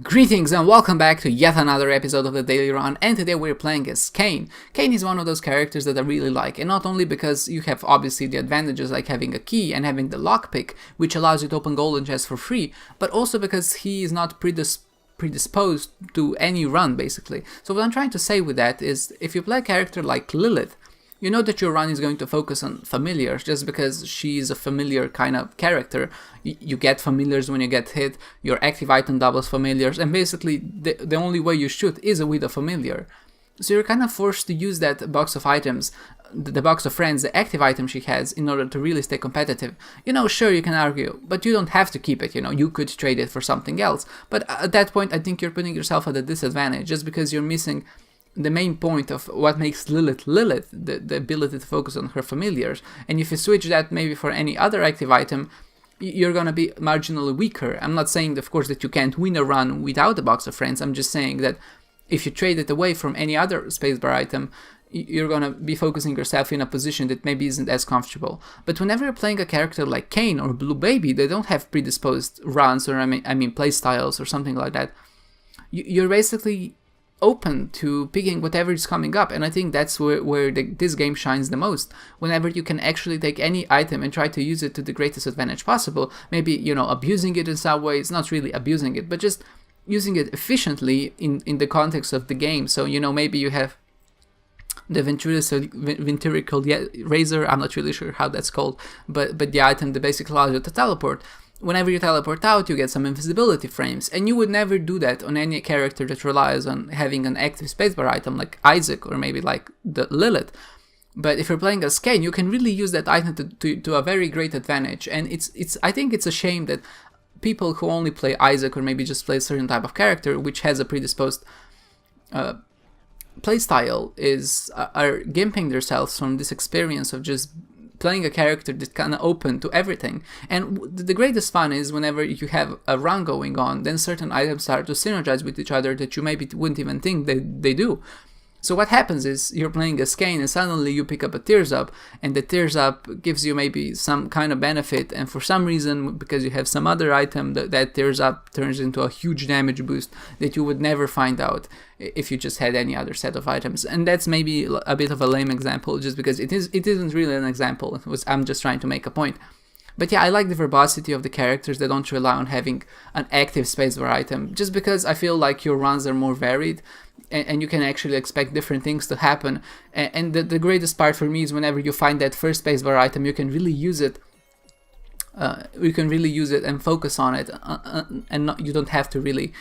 Greetings and welcome back to yet another episode of the Daily Run, and today we're playing as Cain. Cain is one of those characters that I really like, and not only because you have obviously the advantages like having a key and having the lockpick, which allows you to open golden chests for free, but also because he is not predisposed to any run basically. So what I'm trying to say with that is, if you play a character like Lilith, you know that your run is going to focus on familiars just because she's a familiar kind of character. You get familiars when you get hit, your active item doubles familiars, and basically the only way you shoot is with a familiar. So you're kind of forced to use that box of items, the box of friends, the active item she has, in order to really stay competitive. You know, sure, you can argue, but you don't have to keep it, you could trade it for something else. But at that point, I think you're putting yourself at a disadvantage just because you're missing the main point of what makes Lilith, the ability to focus on her familiars. And if you switch that maybe for any other active item, you're gonna be marginally weaker. I'm not saying, of course, that you can't win a run without a box of friends. I'm just saying that if you trade it away from any other spacebar item, you're gonna be focusing yourself in a position that maybe isn't as comfortable. But whenever you're playing a character like Cain or Blue Baby, they don't have predisposed runs or I mean playstyles or something like that. You're basically open to picking whatever is coming up, and I think that's where this game shines the most. Whenever you can actually take any item and try to use it to the greatest advantage possible, maybe abusing it in some ways, not really abusing it, but just using it efficiently in the context of the game. So maybe you have the ventricle razor, I'm not really sure how that's called, but the item that basically allows you to teleport. Whenever you teleport out, you get some invisibility frames, and you would never do that on any character that relies on having an active spacebar item like Isaac or maybe like the Lilith. But if you're playing as Cain, you can really use that item to a very great advantage, and I think it's a shame that people who only play Isaac or maybe just play a certain type of character which has a predisposed playstyle are gimping themselves from this experience of just playing a character that's kind of open to everything. And the greatest fun is whenever you have a run going on, then certain items start to synergize with each other that you maybe wouldn't even think they do. So what happens is you're playing as Cain and suddenly you pick up a Tears Up, and the Tears Up gives you maybe some kind of benefit, and for some reason, because you have some other item, that Tears Up turns into a huge damage boost that you would never find out if you just had any other set of items. And that's maybe a bit of a lame example just because it isn't really an example. I'm just trying to make a point. But yeah, I like the verbosity of the characters that don't rely on having an active spacebar item, just because I feel like your runs are more varied and you can actually expect different things to happen. And the greatest part for me is whenever you find that first spacebar item, you can really use it. And focus on it, you don't have to really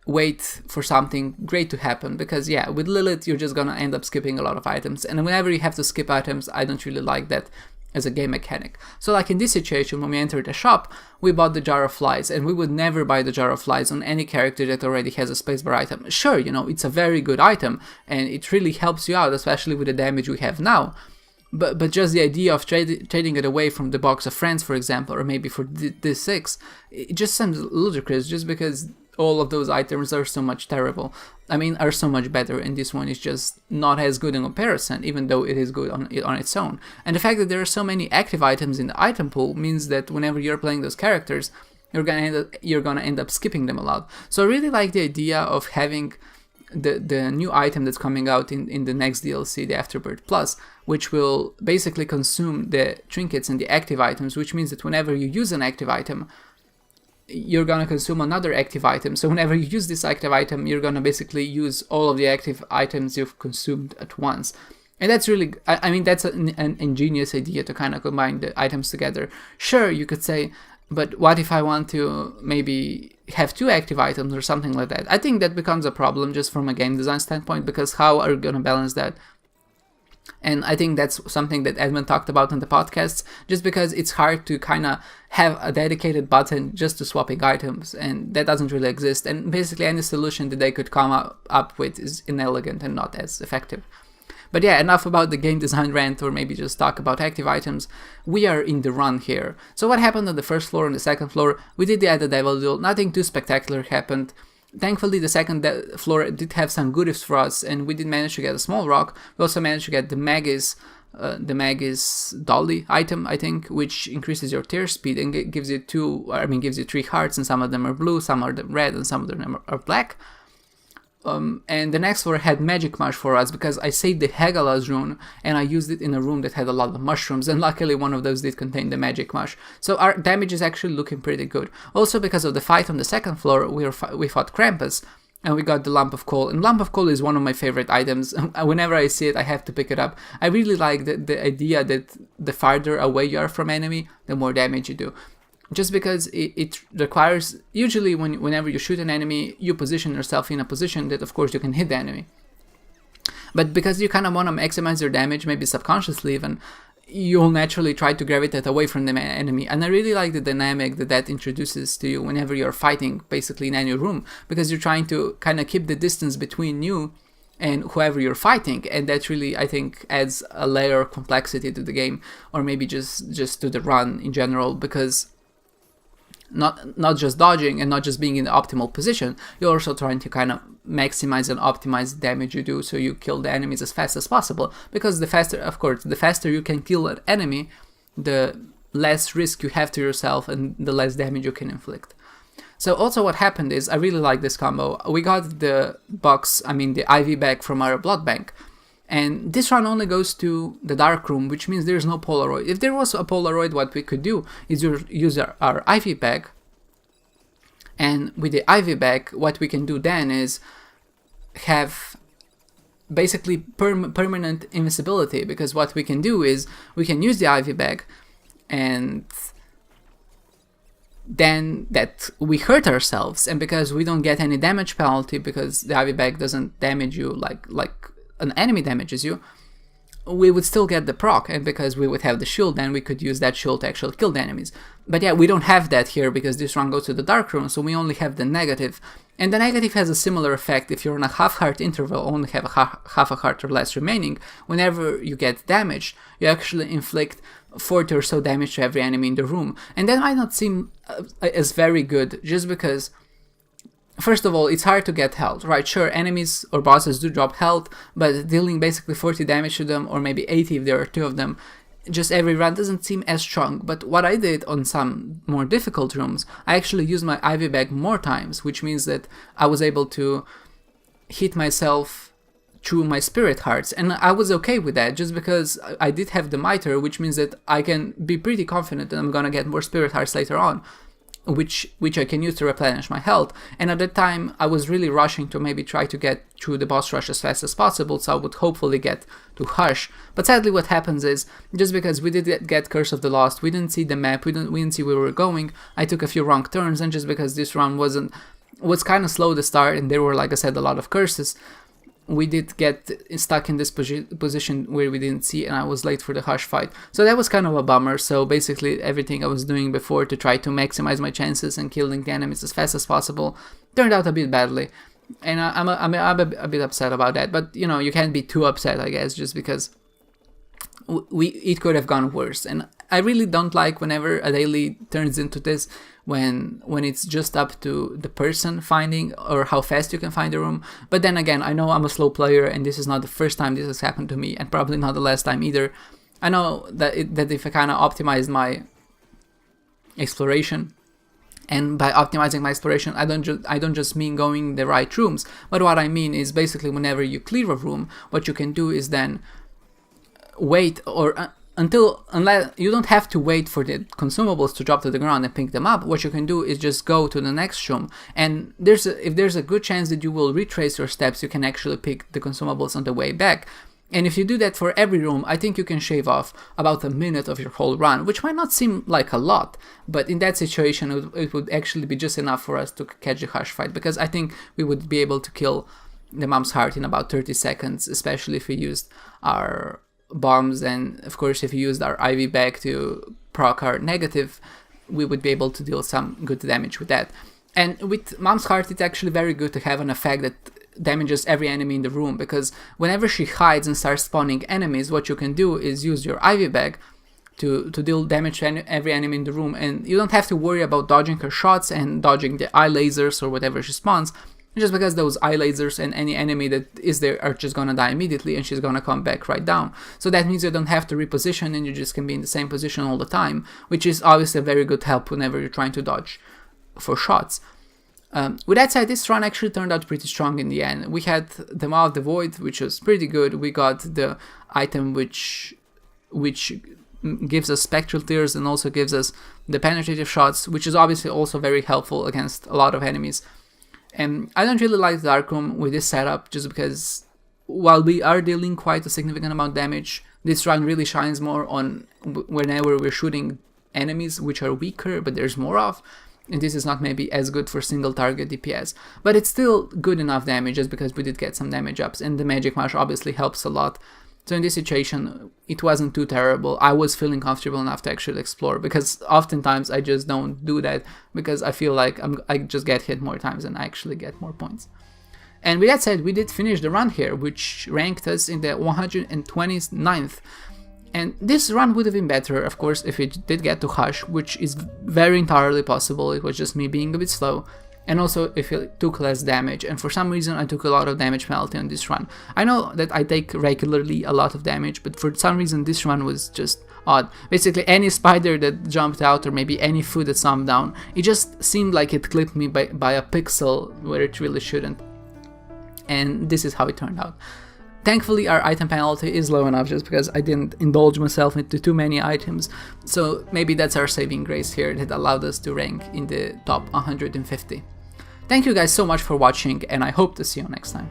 wait for something great to happen, because yeah, with Lilith you're just gonna end up skipping a lot of items, and whenever you have to skip items, I don't really like that as a game mechanic. So like in this situation, when we entered the shop, we bought the Jar of Flies, and we would never buy the Jar of Flies on any character that already has a spacebar item. Sure, it's a very good item, and it really helps you out, especially with the damage we have now. But just the idea of trading it away from the box of friends, for example, or maybe for this 6, it just seems ludicrous, just because all of those items are so much better, and this one is just not as good in comparison, even though it is good on its own. And the fact that there are so many active items in the item pool means that whenever you're playing those characters, you're gonna end up skipping them a lot. So I really like the idea of having the new item that's coming out in the next DLC, the Afterbirth Plus, which will basically consume the trinkets and the active items, which means that whenever you use an active item, you're gonna consume another active item. So whenever you use this active item, you're gonna basically use all of the active items you've consumed at once. And that's really, that's an ingenious idea to kind of combine the items together. Sure, you could say, but what if I want to maybe have 2 active items or something like that? I think that becomes a problem just from a game design standpoint, because how are you gonna balance that? And I think that's something that Edmund talked about in the podcasts, just because it's hard to kind of have a dedicated button just to swapping items, and that doesn't really exist. And basically any solution that they could come up with is inelegant and not as effective. But yeah, enough about the game design rant, or maybe just talk about active items. We are in the run here. So what happened on the first floor and the second floor? We did the Devil Duel, nothing too spectacular happened. Thankfully, the second floor did have some goodies for us, and we did manage to get a small rock. We also managed to get the Magus The mag is Dolly item, I think, which increases your tear speed and gives you gives you 3 hearts, and some of them are blue, some are red, and some of them are black. And the next floor had Magic Mush for us because I saved the Hegala's rune and I used it in a room that had a lot of mushrooms, and luckily one of those did contain the Magic Mush. So our damage is actually looking pretty good. Also, because of the fight on the second floor, we fought Krampus, and we got the Lump of Coal. And Lump of Coal is one of my favorite items. Whenever I see it, I have to pick it up. I really like the idea that the farther away you are from enemy, the more damage you do. Just because it requires, usually whenever you shoot an enemy, you position yourself in a position that of course you can hit the enemy. But because you kind of want to maximize your damage, maybe subconsciously even, you'll naturally try to gravitate away from the enemy. And I really like the dynamic that introduces to you whenever you're fighting, basically in any room, because you're trying to kind of keep the distance between you and whoever you're fighting, and that really, I think, adds a layer of complexity to the game, or maybe just to the run in general, because not just dodging and not just being in the optimal position, you're also trying to kind of maximize and optimize the damage you do, so you kill the enemies as fast as possible, because the faster you can kill an enemy, the less risk you have to yourself and the less damage you can inflict. So also what happened is, I really like this combo. We got the the IV bag from our blood bank, and this run only goes to the dark room, which means there's no Polaroid. If there was a Polaroid, what we could do is use our IV bag, and with the IV bag, what we can do then is have basically permanent invincibility, because what we can do is we can use the IV bag, and then that we hurt ourselves, and because we don't get any damage penalty, because the IV bag doesn't damage you like an enemy damages you, we would still get the proc, and because we would have the shield, then we could use that shield to actually kill the enemies. But yeah, we don't have that here because this run goes to the dark room, so we only have the negative, and the negative has a similar effect. If you're on a half-heart interval, only have half a heart or less remaining, whenever you get damaged, you actually inflict 40 or so damage to every enemy in the room, and that might not seem as very good, just because first of all, it's hard to get health, right? Sure, enemies or bosses do drop health, but dealing basically 40 damage to them, or maybe 80 if there are 2 of them, just every run doesn't seem as strong. But what I did on some more difficult rooms, I actually used my IV bag more times, which means that I was able to hit myself through my spirit hearts, and I was okay with that, just because I did have the mitre, which means that I can be pretty confident that I'm gonna get more spirit hearts later on, which I can use to replenish my health. And at that time, I was really rushing to maybe try to get through the boss rush as fast as possible, so I would hopefully get to Hush. But sadly what happens is, just because we did get Curse of the Lost, we didn't see the map, we didn't see where we were going, I took a few wrong turns, and just because this run was kind of slow to start, and there were, like I said, a lot of curses, we did get stuck in this position where we didn't see, and I was late for the Hush fight. So that was kind of a bummer. So basically everything I was doing before to try to maximize my chances and killing the enemies as fast as possible turned out a bit badly. And I'm a bit upset about that. But, you know, you can't be too upset, I guess, just because it could have gone worse. And I really don't like whenever a daily turns into this, when it's just up to the person finding or how fast you can find a room. But then again, I know I'm a slow player, and this is not the first time this has happened to me, and probably not the last time either. I know that if I kind of optimized my exploration, and by optimizing my exploration, I don't just mean going the right rooms, but what I mean is basically whenever you clear a room, what you can do is then wait, or unless you don't have to wait for the consumables to drop to the ground and pick them up. What you can do is just go to the next room, and if there's a good chance that you will retrace your steps, you can actually pick the consumables on the way back. And if you do that for every room, I think you can shave off about a minute of your whole run, which might not seem like a lot, but in that situation it would actually be just enough for us to catch the Hush fight, because I think we would be able to kill the Mom's Heart in about 30 seconds, especially if we used our bombs, and of course if you used our IV bag to proc our negative, we would be able to deal some good damage with that. And with Mom's Heart, it's actually very good to have an effect that damages every enemy in the room, because whenever she hides and starts spawning enemies, what you can do is use your IV bag to deal damage to every enemy in the room, and you don't have to worry about dodging her shots and dodging the eye lasers or whatever she spawns. just because those eye lasers and any enemy that is there are just gonna die immediately, and she's gonna come back right down. So that means you don't have to reposition, and you just can be in the same position all the time, which is obviously a very good help whenever you're trying to dodge for shots. With that said, this run actually turned out pretty strong in the end. We had the Maw of the Void, which was pretty good. We got the item which gives us spectral tears and also gives us the penetrative shots, which is obviously also very helpful against a lot of enemies. And I don't really like the Dark Room with this setup, just because while we are dealing quite a significant amount of damage, this run really shines more on whenever we're shooting enemies which are weaker but there's more of, and this is not maybe as good for single target DPS, but it's still good enough damage just because we did get some damage ups, and the Magic Marsh obviously helps a lot. So in this situation, it wasn't too terrible. I was feeling comfortable enough to actually explore, because oftentimes I just don't do that because I feel like I just get hit more times and I actually get more points. And with that said, we did finish the run here, which ranked us in the 129th. And this run would have been better, of course, if it did get to Hush, which is very entirely possible. It was just me being a bit slow. And also if it took less damage, and for some reason I took a lot of damage penalty on this run. I know that I take regularly a lot of damage, but for some reason this run was just odd. Basically any spider that jumped out, or maybe any food that slammed down, it just seemed like it clipped me by a pixel where it really shouldn't. And this is how it turned out. Thankfully our item penalty is low enough, just because I didn't indulge myself into too many items, so maybe that's our saving grace here that allowed us to rank in the top 150. Thank you guys so much for watching, and I hope to see you next time.